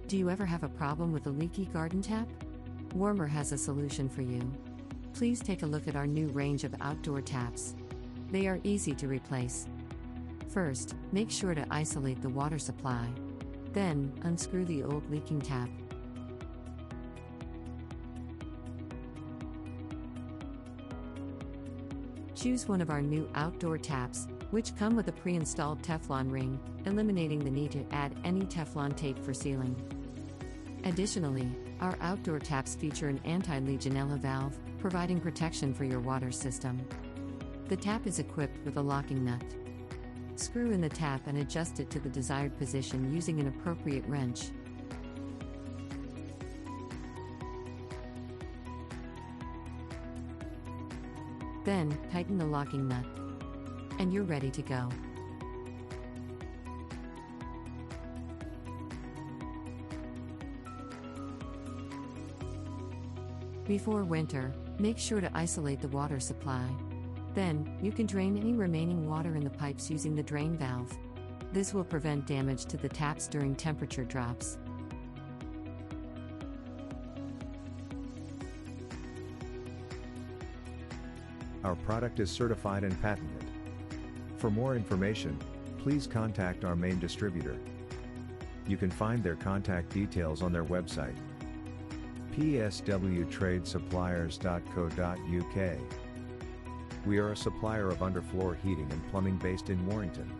Do you ever have a problem with a leaky garden tap? Warmer has a solution for you. Please take a look at our new range of outdoor taps. They are easy to replace. First, make sure to isolate the water supply. Then, unscrew the old leaking tap. Choose one of our new outdoor taps, which come with a pre-installed Teflon ring, eliminating the need to add any Teflon tape for sealing. Additionally, our outdoor taps feature an anti-Legionella valve, providing protection for your water system. The tap is equipped with a locking nut. Screw in the tap and adjust it to the desired position using an appropriate wrench. Then, tighten the locking nut. And you're ready to go. Before winter, make sure to isolate the water supply. Then, you can drain any remaining water in the pipes using the drain valve. This will prevent damage to the taps during temperature drops. Our product is certified and patented. For more information, please contact our main distributor. You can find their contact details on their website, pswtradesuppliers.co.uk. We are a supplier of underfloor heating and plumbing based in Warrington.